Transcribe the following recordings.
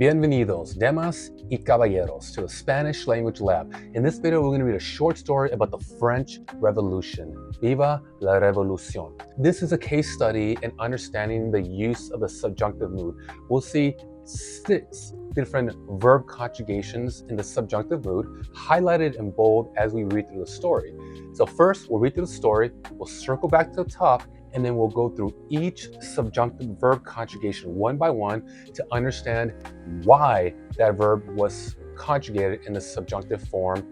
Bienvenidos, damas y caballeros, to the Spanish Language Lab. In this video, we're going to read a short story about the French Revolution. Viva la Revolución. This is a case study in understanding the use of the subjunctive mood. We'll see 6 different verb conjugations in the subjunctive mood, highlighted in bold as we read through the story. So first, we'll read through the story, we'll circle back to the top, and then we'll go through each subjunctive verb conjugation one by one to understand why that verb was conjugated in the subjunctive form,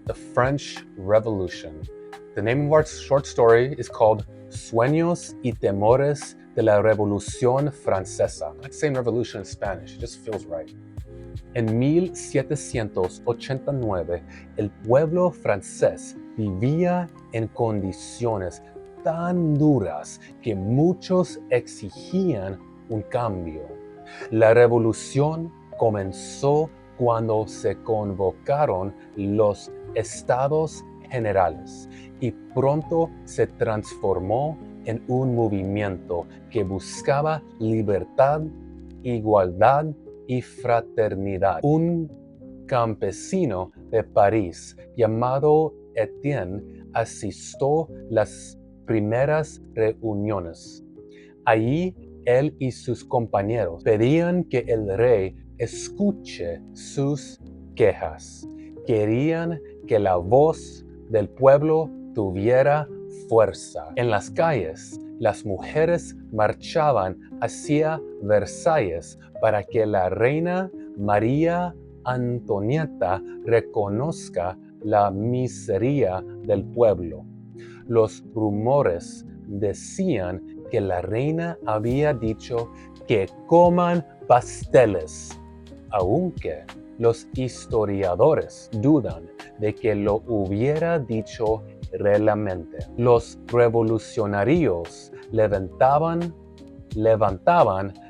the French Revolution. The name of our short story is called Sueños y Temores de la Revolución Francesa. I like saying revolution in Spanish, it just feels right. En 1789, el pueblo francés vivía en condiciones tan duras que muchos exigían un cambio. La revolución comenzó cuando se convocaron los estados generales y pronto se transformó en un movimiento que buscaba libertad, igualdad y fraternidad. Un campesino de París llamado Etienne asistió las primeras reuniones. Allí él y sus compañeros pedían que el rey escuche sus quejas. Querían que la voz del pueblo tuviera fuerza. En las calles, las mujeres marchaban hacia Versalles para que la reina María Antonieta reconozca la miseria del pueblo. Los rumores decían que la reina había dicho que coman pasteles, aunque los historiadores dudan de que lo hubiera dicho realmente. Los revolucionarios levantaban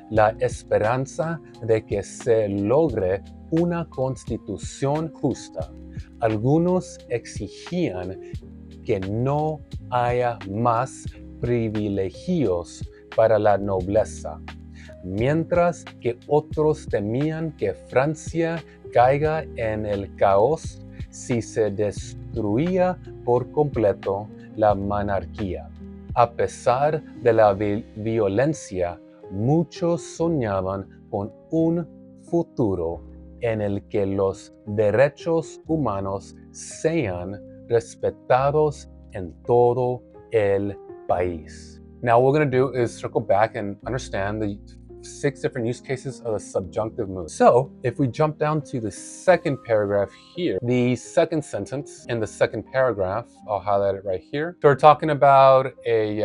la esperanza de que se logre una constitución justa. Algunos exigían que no haya más privilegios para la nobleza, mientras que otros temían que Francia caiga en el caos si se destruía por completo la monarquía. A pesar de la violencia, muchos soñaban con un futuro en el que los derechos humanos sean respetados en todo el país. Now what we're going to do is circle back and understand the 6 different use cases of the subjunctive mood. So if we jump down to the second paragraph here, the second sentence in the second paragraph, I'll highlight it right here. So we're talking about I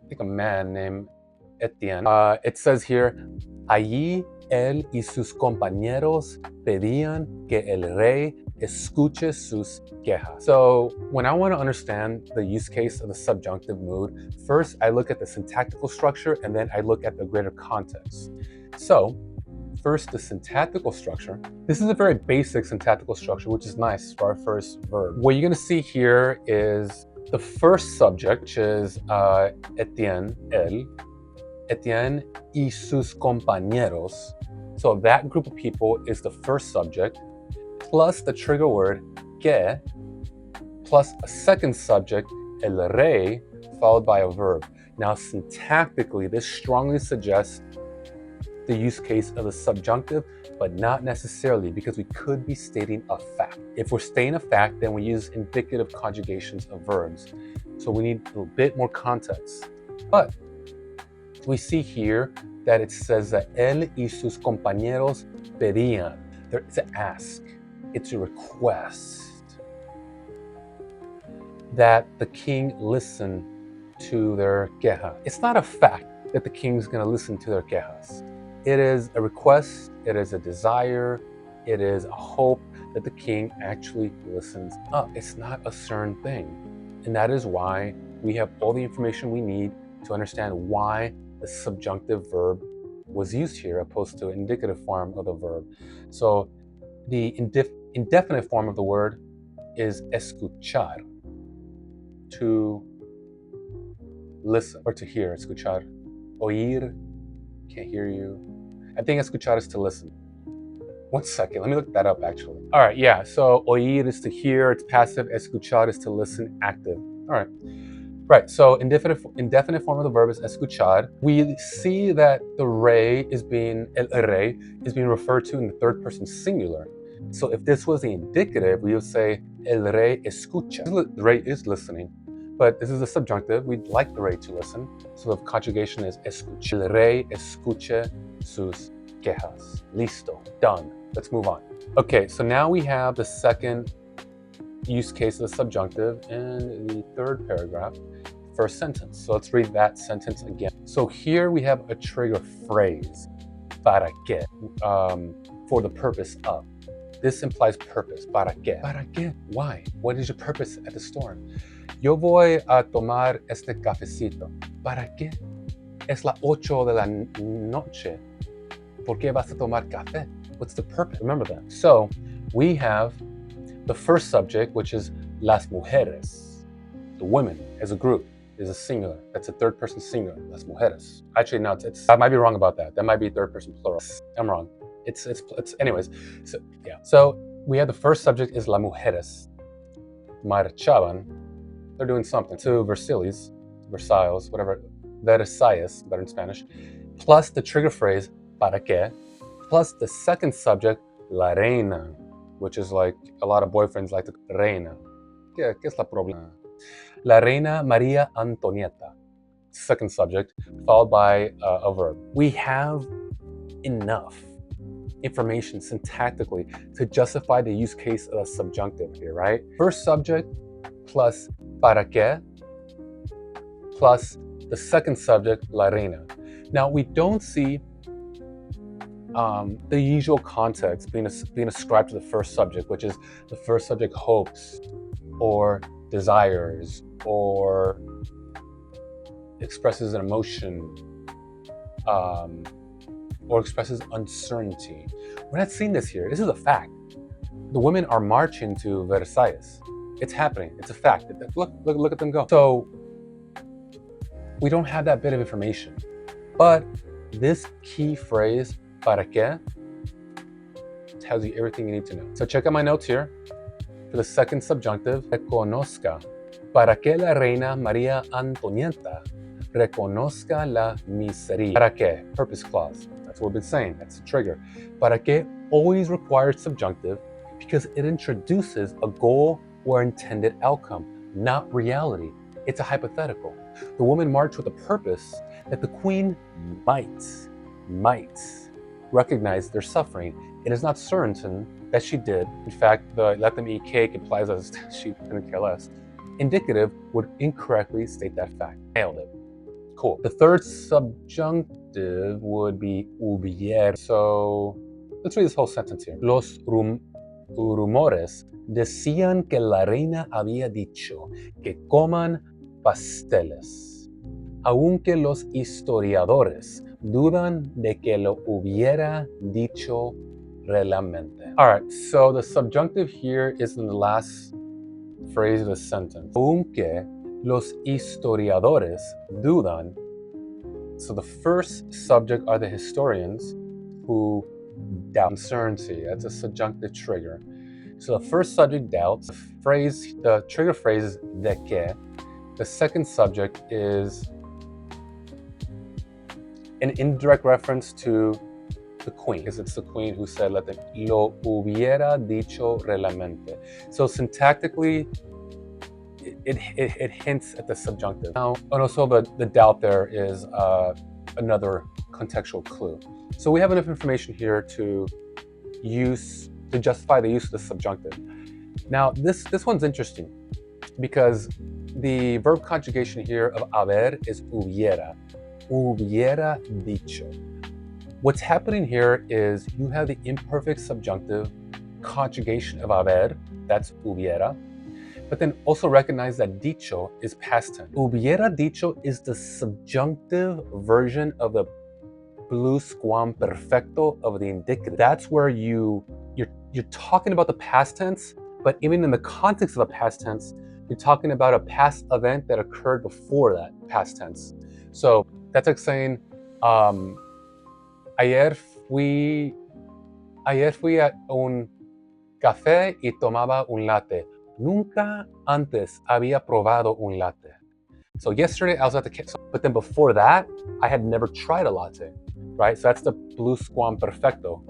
think a man named Etienne. It says here, allí él y sus compañeros pedían que el rey escuche sus quejas. So when I want to understand the use case of the subjunctive mood, first I look at the syntactical structure and then I look at the greater context. So first, the syntactical structure. This is a very basic syntactical structure, which is nice for our first verb. What you're going to see here is the first subject, which is Etienne, él, Etienne y sus compañeros. So that group of people is the first subject, plus the trigger word que, plus a second subject, el rey, followed by a verb. Now syntactically, this strongly suggests the use case of the subjunctive, but not necessarily, because we could be stating a fact. If we're stating a fact, then we use indicative conjugations of verbs. So we need a bit more context. But we see here that it says that él y sus compañeros pedían. There is an ask. It's a request that the king listen to their quejas. It's not a fact that the king's going to listen to their quejas. It is a request, it is a desire, it is a hope that the king actually listens up. It's not a certain thing. And that is why we have all the information we need to understand why the subjunctive verb was used here opposed to indicative form of the verb. So the indefinite form of the word is escuchar, to listen or to hear. Escuchar, oír, can't hear you. I think escuchar is to listen. One second, let me look that up actually. All right, yeah, so oír is to hear, it's passive. Escuchar is to listen, active. All right. Right, so indefinite form of the verb is escuchar. We see that the el rey is being referred to in the third person singular. So if this was the indicative, we would say el rey escucha. The rey is listening, but this is a subjunctive. We'd like the rey to listen. So the conjugation is escucha. El rey escuche sus quejas. Listo, done. Let's move on. Okay, so now we have the second use case of the subjunctive in the third paragraph, first sentence. So let's read that sentence again. So here we have a trigger phrase, para qué, for the purpose of. This implies purpose, para qué. Para qué? Why? What is your purpose at the store? Yo voy a tomar este cafecito. ¿Para qué? Es las 8 de la noche. ¿Por qué vas a tomar café? What's the purpose? Remember that. So we have the first subject, which is las mujeres. The women as a group is a singular. That's a third person singular, las mujeres. Actually, no, I might be wrong about that. That might be third person plural. I'm wrong. It's anyways. So yeah. So we have the first subject is las mujeres. Marchaban. They're doing something. To Versailles, whatever. Versailles, better in Spanish. Plus the trigger phrase, para qué. Plus the second subject, la reina, which is like a lot of boyfriends like the reina. ¿Qué es la problema? La reina María Antonieta. Second subject, followed by a verb. We have enough information syntactically to justify the use case of a subjunctive here, right? First subject plus para qué plus the second subject, la reina. Now we don't see the usual context being ascribed to the first subject, which is the first subject hopes or desires or expresses an emotion or expresses uncertainty. We're not seeing this here. This is a fact. The women are marching to Versailles. It's happening. It's a fact. Look at them go. So we don't have that bit of information. But this key phrase, para qué, tells you everything you need to know. So check out my notes here. For the second subjunctive, reconozca. Para que la reina María Antonieta reconozca la miseria. Para qué? Purpose clause. That's what we've been saying. That's the trigger. Para qué always requires subjunctive because it introduces a goal or intended outcome, not reality. It's a hypothetical. The woman marched with a purpose that the queen might recognize their suffering. It is not certain that she did. In fact, the let them eat cake implies as she couldn't care less. Indicative would incorrectly state that fact. Nailed it. Cool. The third subjunctive would be hubiera. So let's read this whole sentence here. Los rumores decían que la reina había dicho que coman pasteles, aunque los historiadores dudan de que lo hubiera dicho realmente. All right, so the subjunctive here is in the last phrase of the sentence. Aunque los historiadores dudan. So the first subject are the historians who doubt uncertainty. That's a subjunctive trigger. So the first subject doubts. The trigger phrase is de que. The second subject is an indirect reference to the queen, because it's the queen who said, let them, lo hubiera dicho realmente. So syntactically, it hints at the subjunctive. Now, and also the doubt there is another contextual clue. So we have enough information here to justify the use of the subjunctive. Now, this one's interesting because the verb conjugation here of haber is hubiera dicho. What's happening here is you have the imperfect subjunctive conjugation of haber, that's hubiera, but then also recognize that dicho is past tense. Hubiera dicho is the subjunctive version of the pluscuamperfecto of the indicative. That's where you're talking about the past tense, but even in the context of the past tense, you're talking about a past event that occurred before that past tense. So that's like saying, ayer Ayer fui a un café y tomaba un latte. Nunca antes había probado un latte. So yesterday I was at the cafe, but then before that, I had never tried a latte, right? So that's the pluscuamperfecto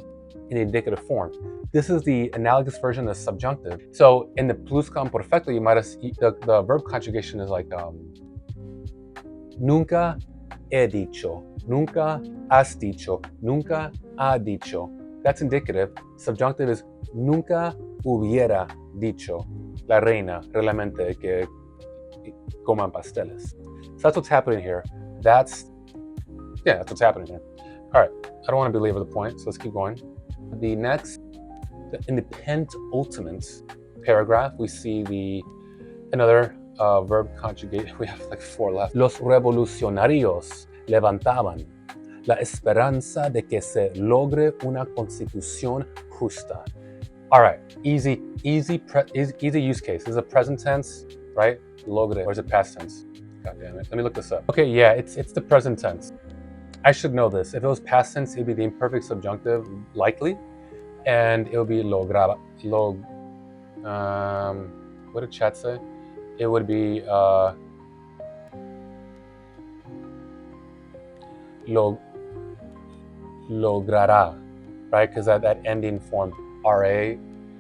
in the indicative form. This is the analogous version of the subjunctive. So in the pluscuamperfecto, you might have, the verb conjugation is like, nunca he dicho, nunca has dicho, nunca ha dicho. That's indicative. Subjunctive is nunca hubiera dicho la reina realmente que coman pasteles. So that's what's happening here. That's what's happening here. All right, I don't want to belabor the point, so let's keep going. In the penultimate paragraph, we see another verb conjugate. We have like 4 left. Los revolucionarios levantaban la esperanza de que se logre una constitución justa. All right, easy use case. This is a present tense, right? Logre, or is it past tense? God damn it. Let me look this up. Okay, yeah, it's the present tense. I should know this. If it was past tense, it would be the imperfect subjunctive, likely, and it would be lograba. What did chat say? It would be logrará, right? Because that ending form, RA,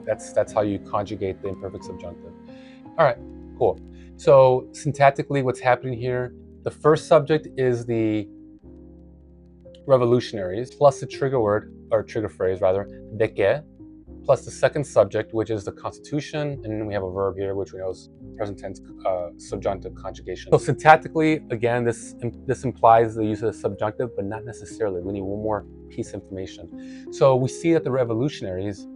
that's how you conjugate the imperfect subjunctive. All right, cool. So syntactically, what's happening here, the first subject is the revolutionaries, plus the trigger word, or trigger phrase rather, de que, plus the second subject, which is the Constitution, and then we have a verb here, which we know is present tense subjunctive conjugation. So syntactically, again, this implies the use of the subjunctive, but not necessarily. We need one more piece of information. So we see that the revolutionaries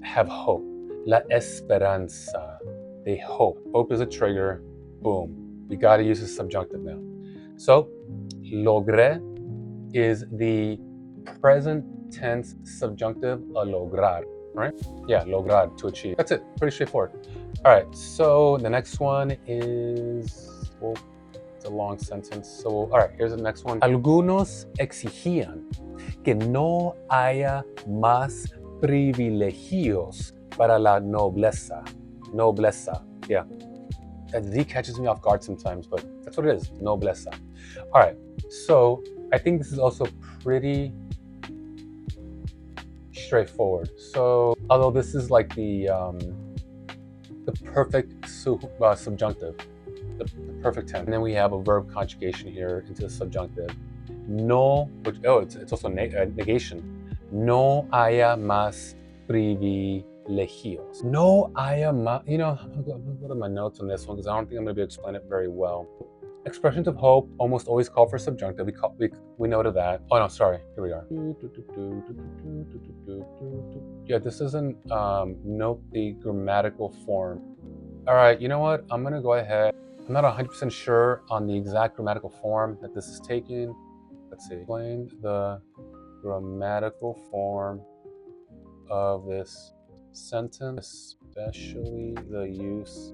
have hope. La esperanza. They hope. Hope is a trigger. Boom. We got to use the subjunctive now. So, logré is the present tense subjunctive a lograr, right? Yeah, lograr, to achieve. That's it. Pretty straightforward. All right, so the next one is, well, it's a long sentence. So, all right, here's the next one. Algunos exigían que no haya más privilegios para la nobleza. Nobleza, yeah. That Z catches me off guard sometimes, but that's what it is, nobleza. All right, so I think this is also pretty straightforward. So, although this is like the perfect subjunctive, the perfect tense, and then we have a verb conjugation here into the subjunctive. No, which, it's also negation. No haya más privilegios. No haya más, I'm gonna go to my notes on this one because I don't think I'm gonna be able to explain it very well. Expressions of hope almost always call for subjunctive. We noted that. Oh no, sorry. Here we are. Yeah, this doesn't note the grammatical form. All right, you know what? I'm gonna go ahead. I'm not 100% sure on the exact grammatical form that this is taking. Let's see. Explain the grammatical form of this sentence, especially the use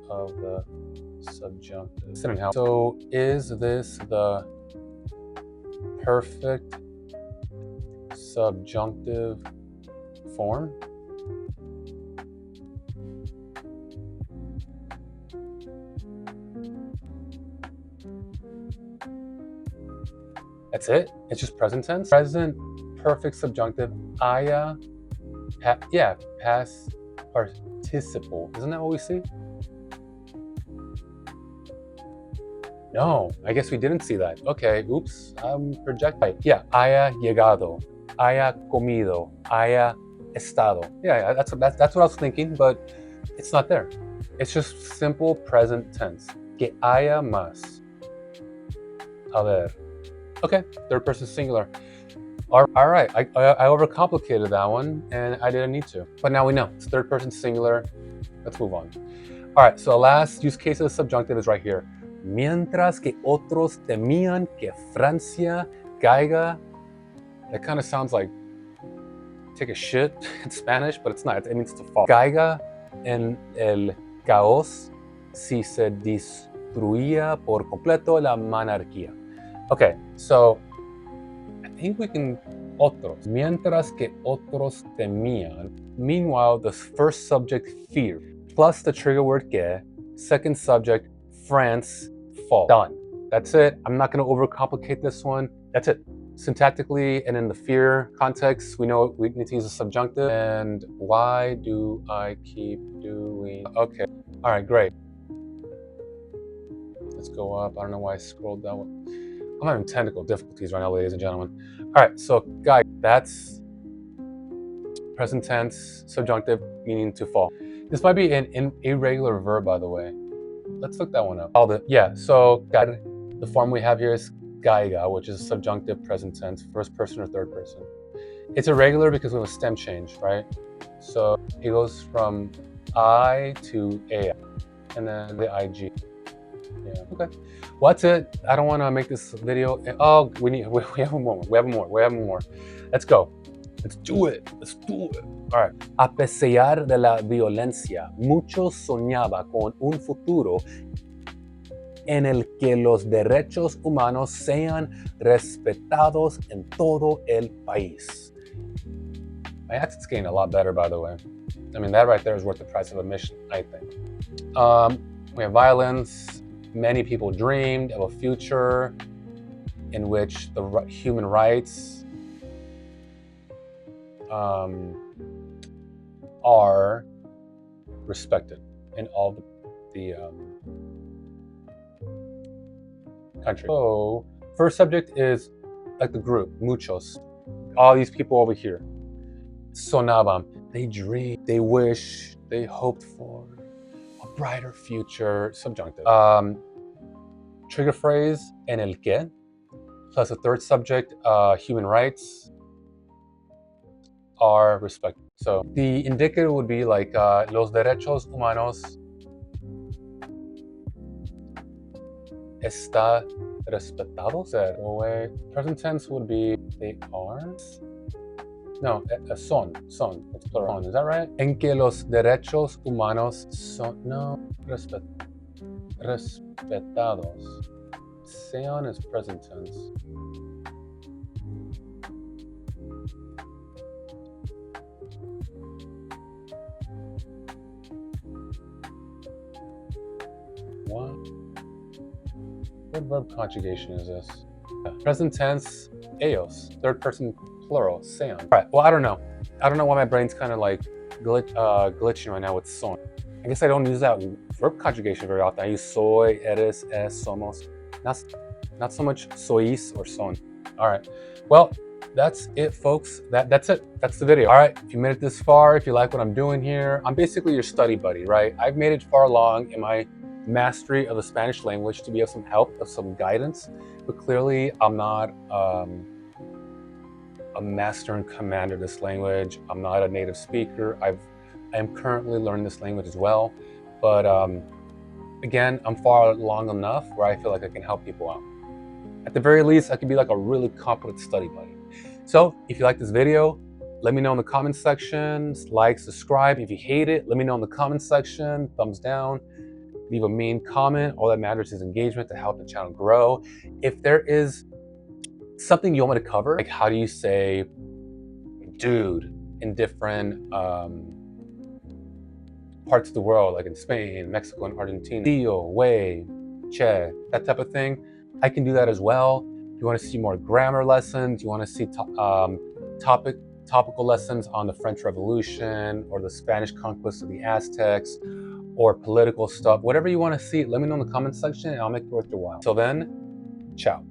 of the subjunctive. So is this the perfect subjunctive form? That's it? It's just present tense? Present perfect subjunctive, haya, past participle. Isn't that what we see? No, I guess we didn't see that. Okay, oops, I'm projecting. Yeah, haya llegado, haya comido, haya estado. Yeah, that's what I was thinking, but it's not there. It's just simple present tense. Que haya más. A ver. Okay, third person singular. All right, I overcomplicated that one, and I didn't need to. But now we know, it's third person singular. Let's move on. All right, so the last use case of the subjunctive is right here. Mientras que otros temían que Francia caiga. That kind of sounds like take a shit in Spanish, but it's not. It means to fall. Caiga en el caos si se destruía por completo la monarquía. Okay, so think we can otros. Mientras que otros temían. Meanwhile, the first subject fear. Plus the trigger word que. Second subject, France, fall. Done. That's it. I'm not going to overcomplicate this one. That's it. Syntactically and in the fear context, we know we need to use a subjunctive. And why do I keep doing? Okay. All right, great. Let's go up. I don't know why I scrolled that one. I'm having technical difficulties right now, ladies and gentlemen. All right, so guys, that's present tense subjunctive meaning to fall. This might be an irregular verb, by the way. Let's look that one up. So the form we have here is caiga, which is subjunctive present tense, first person or third person. It's irregular because we have a stem change, right? So it goes from I to a, and then the ig. Yeah, okay. Well, that's it. I don't want to make this video. Oh, we have more. Let's go. Let's do it. All right. A pesar de la violencia, muchos soñaba con un futuro en el que los derechos humanos sean respetados en todo el país. My accent's getting a lot better, by the way. I mean, that right there is worth the price of admission, I think. We have violence. Many people dreamed of a future in which the human rights are respected in all the country. So, first subject is like the group, muchos. All these people over here. Sonaban. They dream, they wish, they hoped for a brighter future. Subjunctive. Trigger phrase, en el que, plus a third subject, human rights are respected. So the indicative would be like los derechos humanos está respetados. Present tense would be they are. No, son. It's plural. Is that right? En que los derechos humanos son respetados. Sean is present tense. What verb conjugation is this? Present tense, ellos. Third person plural, sean. All right, well, I don't know why my brain's kind of like glitching right now with son. I guess I don't use that verb conjugation very often. I use soy, eres, es, somos. Not so much sois or son. All right, well, that's it, folks. That's it. That's the video. All right, if you made it this far, if you like what I'm doing here, I'm basically your study buddy, right? I've made it far along in my mastery of the Spanish language to be of some help, of some guidance, but clearly I'm not a master and commander of this language. I'm not a native speaker. I am currently learning this language as well, but again, I'm far along enough where I feel like I can help people out. At the very least, I can be like a really competent study buddy. So if you like this video, let me know in the comment section, like, subscribe. If you hate it, let me know in the comment section, thumbs down, leave a mean comment. All that matters is engagement to help the channel grow. If there is something you want me to cover, like how do you say dude in different parts of the world, like in Spain, Mexico, and Argentina, tío, güey, che, that type of thing, I can do that as well. If you want to see more grammar lessons, you want to see topical lessons on the French Revolution or the Spanish conquest of the Aztecs or political stuff, whatever you want to see, let me know in the comment section and I'll make it worth your while. Till then, ciao.